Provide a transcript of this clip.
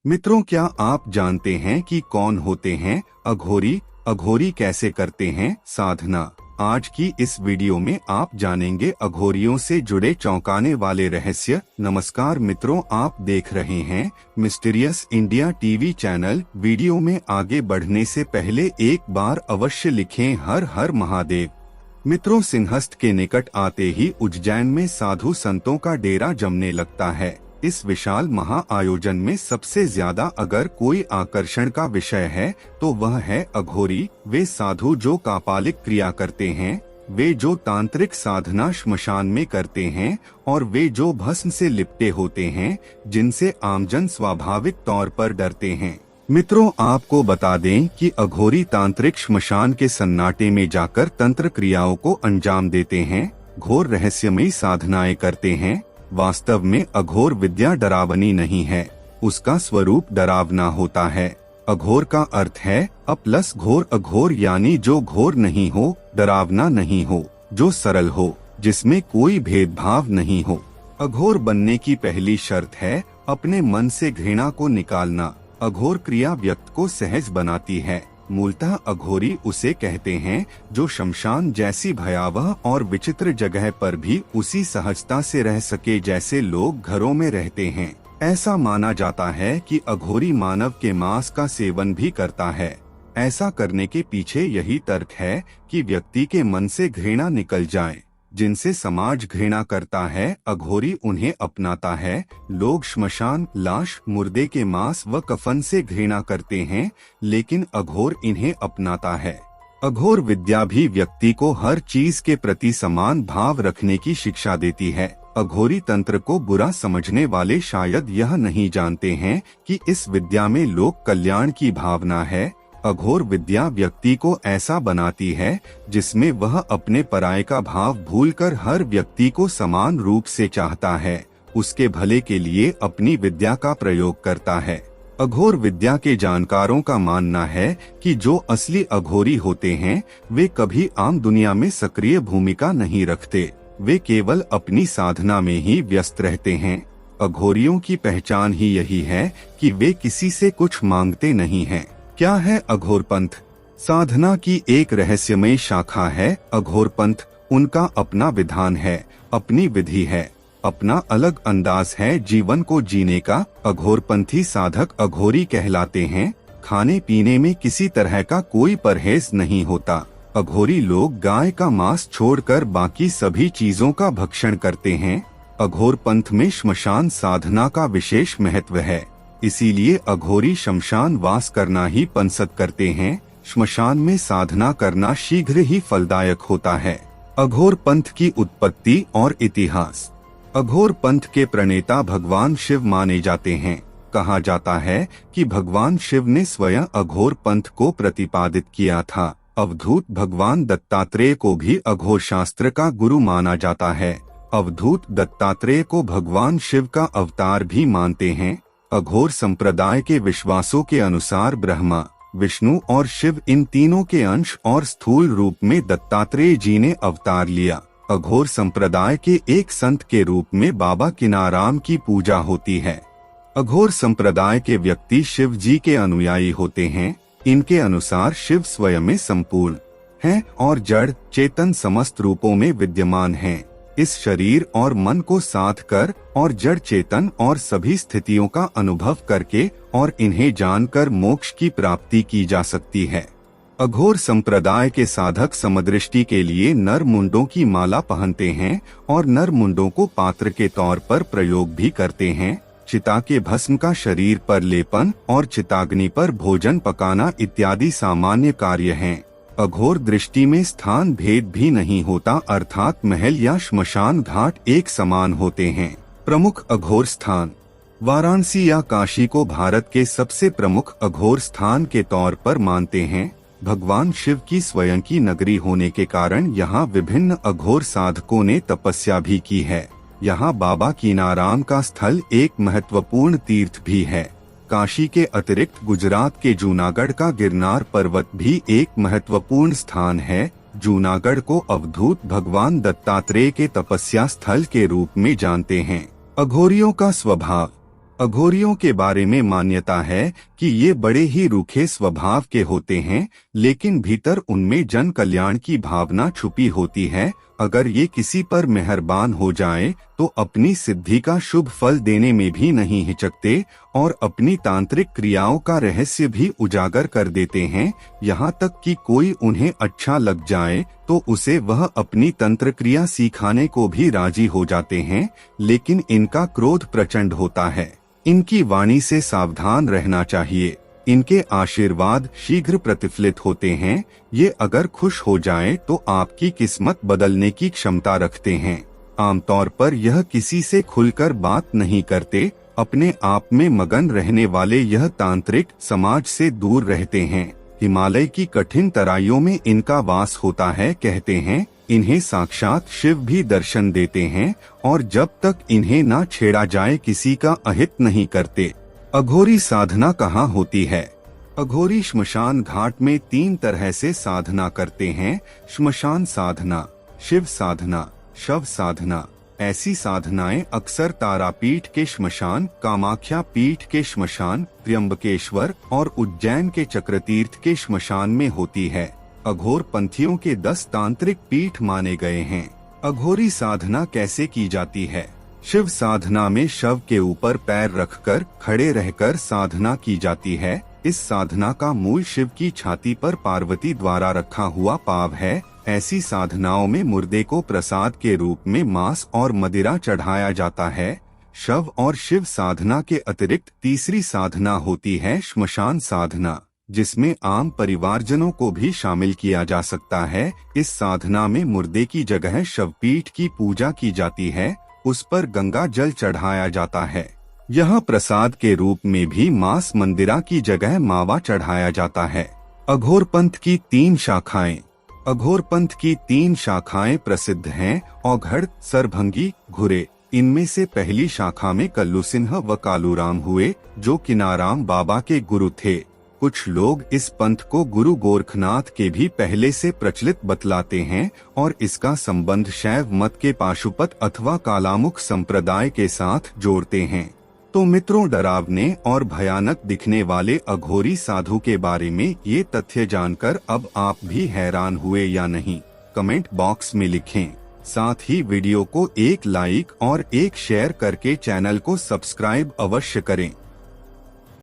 मित्रों, क्या आप जानते हैं कि कौन होते हैं अघोरी? अघोरी कैसे करते हैं साधना? आज की इस वीडियो में आप जानेंगे अघोरियों से जुड़े चौंकाने वाले रहस्य। नमस्कार मित्रों, आप देख रहे हैं mysterious India TV channel. Video में आगे बढ़ने से पहले एक बार अवश्य लिखें हर हर महादेव। मित्रों, सिंहस्थ के निकट आते ही उज्जैन में साधु संतों का डेरा जमने लगता है। इस विशाल महाआयोजन में सबसे ज्यादा अगर कोई आकर्षण का विषय है तो वह है अघोरी। वे साधु जो कापालिक क्रिया करते हैं, वे जो तांत्रिक साधना श्मशान में करते हैं और वे जो भस्म से लिपटे होते हैं, जिनसे आमजन स्वाभाविक तौर पर डरते हैं। मित्रों, आपको बता दें कि अघोरी तांत्रिक श्मशान के सन्नाटे में जाकर तंत्र क्रियाओं को अंजाम देते हैं, घोर रहस्यमयी साधनाएं करते हैं। वास्तव में अघोर विद्या डरावनी नहीं है, उसका स्वरूप डरावना होता है। अघोर का अर्थ है प्लस घोर। अघोर यानी जो घोर नहीं हो, डरावना नहीं हो, जो सरल हो, जिसमें कोई भेदभाव नहीं हो। अघोर बनने की पहली शर्त है अपने मन से घृणा को निकालना। अघोर क्रिया व्यक्ति को सहज बनाती है। मूलतः अघोरी उसे कहते हैं जो शमशान जैसी भयावह और विचित्र जगह पर भी उसी सहजता से रह सके जैसे लोग घरों में रहते हैं। ऐसा माना जाता है कि अघोरी मानव के मांस का सेवन भी करता है। ऐसा करने के पीछे यही तर्क है कि व्यक्ति के मन से घृणा निकल जाए। जिनसे समाज घृणा करता है, अघोरी उन्हें अपनाता है। लोग श्मशान, लाश, मुर्दे के मांस व कफन से घृणा करते हैं, लेकिन अघोर इन्हें अपनाता है। अघोर विद्या भी व्यक्ति को हर चीज के प्रति समान भाव रखने की शिक्षा देती है। अघोरी तंत्र को बुरा समझने वाले शायद यह नहीं जानते हैं कि इस विद्या में लोक कल्याण की भावना है। अघोर विद्या व्यक्ति को ऐसा बनाती है जिसमें वह अपने पराये का भाव भूलकर हर व्यक्ति को समान रूप से चाहता है, उसके भले के लिए अपनी विद्या का प्रयोग करता है। अघोर विद्या के जानकारों का मानना है कि जो असली अघोरी होते हैं वे कभी आम दुनिया में सक्रिय भूमिका नहीं रखते, वे केवल अपनी साधना में ही व्यस्त रहते हैं। अघोरियों की पहचान ही यही है कि वे किसी से कुछ मांगते नहीं हैं। क्या है अघोर पंथ? साधना की एक रहस्यमय शाखा है अघोर पंथ। उनका अपना विधान है, अपनी विधि है, अपना अलग अंदाज है जीवन को जीने का। अघोरपंथी साधक अघोरी कहलाते हैं। खाने पीने में किसी तरह का कोई परहेज नहीं होता। अघोरी लोग गाय का मांस छोड़कर बाकी सभी चीजों का भक्षण करते हैं। अघोर पंथ में श्मशान साधना का विशेष महत्व है, इसीलिए अघोरी शमशान वास करना ही पसंद करते हैं। श्मशान में साधना करना शीघ्र ही फलदायक होता है। अघोर पंथ की उत्पत्ति और इतिहास। अघोर पंथ के प्रणेता भगवान शिव माने जाते हैं। कहा जाता है कि भगवान शिव ने स्वयं अघोर पंथ को प्रतिपादित किया था। अवधूत भगवान दत्तात्रेय को भी अघोर शास्त्र का गुरु माना जाता है। अवधूत दत्तात्रेय को भगवान शिव का अवतार भी मानते हैं। अघोर संप्रदाय के विश्वासों के अनुसार ब्रह्मा, विष्णु और शिव इन तीनों के अंश और स्थूल रूप में दत्तात्रेय जी ने अवतार लिया। अघोर संप्रदाय के एक संत के रूप में बाबा किनाराम की पूजा होती है। अघोर संप्रदाय के व्यक्ति शिव जी के अनुयायी होते हैं। इनके अनुसार शिव स्वयं में संपूर्ण हैं और जड़ चेतन समस्त रूपों में विद्यमान हैं। इस शरीर और मन को साध कर और जड़ चेतन और सभी स्थितियों का अनुभव करके और इन्हें जानकर मोक्ष की प्राप्ति की जा सकती है। अघोर संप्रदाय के साधक समदृष्टि के लिए नर मुंडों की माला पहनते हैं और नर मुंडों को पात्र के तौर पर प्रयोग भी करते हैं। चिता के भस्म का शरीर पर लेपन और चिताग्नि पर भोजन पकाना इत्यादि सामान्य कार्य हैं। अघोर दृष्टि में स्थान भेद भी नहीं होता, अर्थात महल या श्मशान घाट एक समान होते हैं। प्रमुख अघोर स्थान। वाराणसी या काशी को भारत के सबसे प्रमुख अघोर स्थान के तौर पर मानते हैं। भगवान शिव की स्वयं की नगरी होने के कारण यहाँ विभिन्न अघोर साधकों ने तपस्या भी की है। यहाँ बाबा कीनाराम का स्थल एक महत्वपूर्ण तीर्थ भी है। काशी के अतिरिक्त गुजरात के जूनागढ़ का गिरनार पर्वत भी एक महत्वपूर्ण स्थान है। जूनागढ़ को अवधूत भगवान दत्तात्रेय के तपस्या स्थल के रूप में जानते हैं। अघोरियों का स्वभाव। अघोरियों के बारे में मान्यता है कि ये बड़े ही रूखे स्वभाव के होते हैं, लेकिन भीतर उनमें जन कल्याण की भावना छुपी होती है। अगर ये किसी पर मेहरबान हो जाए तो अपनी सिद्धि का शुभ फल देने में भी नहीं हिचकते और अपनी तांत्रिक क्रियाओं का रहस्य भी उजागर कर देते हैं। यहाँ तक कि कोई उन्हें अच्छा लग जाए तो उसे वह अपनी तंत्र क्रिया सिखाने को भी राजी हो जाते हैं, लेकिन इनका क्रोध प्रचंड होता है। इनकी वाणी से सावधान रहना चाहिए। इनके आशीर्वाद शीघ्र प्रतिफलित होते हैं। ये अगर खुश हो जाएं तो आपकी किस्मत बदलने की क्षमता रखते हैं। आमतौर पर यह किसी से खुलकर बात नहीं करते। अपने आप में मगन रहने वाले यह तांत्रिक समाज से दूर रहते हैं। हिमालय की कठिन तराइयों में इनका वास होता है। कहते हैं इन्हें साक्षात शिव भी दर्शन देते हैं और जब तक इन्हें ना छेड़ा जाए किसी का अहित नहीं करते। अघोरी साधना कहाँ होती है? अघोरी श्मशान घाट में 3 तरह से साधना करते हैं। श्मशान साधना, शिव साधना, शव साधना। ऐसी साधनाएं अक्सर तारापीठ के श्मशान, कामाख्या पीठ के श्मशान, त्र्यंबकेश्वर और उज्जैन के चक्रतीर्थ के श्मशान में होती है। अघोर पंथियों के 10 तांत्रिक पीठ माने गए हैं। अघोरी साधना कैसे की जाती है? शिव साधना में शव के ऊपर पैर रखकर खड़े रहकर साधना की जाती है। इस साधना का मूल शिव की छाती पर पार्वती द्वारा रखा हुआ पाव है। ऐसी साधनाओं में मुर्दे को प्रसाद के रूप में मांस और मदिरा चढ़ाया जाता है। शव और शिव साधना के अतिरिक्त तीसरी साधना होती है श्मशान साधना, जिसमें आम परिवारजनों को भी शामिल किया जा सकता है। इस साधना में मुर्दे की जगह शवपीठ की पूजा की जाती है। उस पर गंगा जल चढ़ाया जाता है। यह प्रसाद के रूप में भी मांस मंदिरा की जगह मावा चढ़ाया जाता है। अघोर पंथ की 3 शाखाएं। अघोर पंथ की 3 शाखाएं प्रसिद्ध हैं। औघड़, सरभंगी, घुरे। इनमें से पहली शाखा में कल्लू सिन्हा व कालूराम हुए, जो किनाराम बाबा के गुरु थे। कुछ लोग इस पंथ को गुरु गोरखनाथ के भी पहले से प्रचलित बतलाते हैं और इसका संबंध शैव मत के पाशुपत अथवा कालामुख संप्रदाय के साथ जोड़ते हैं। तो मित्रों, डरावने और भयानक दिखने वाले अघोरी साधु के बारे में ये तथ्य जानकर अब आप भी हैरान हुए या नहीं? कमेंट बॉक्स में लिखें। साथ ही वीडियो को एक लाइक और एक शेयर करके चैनल को सब्सक्राइब अवश्य करें।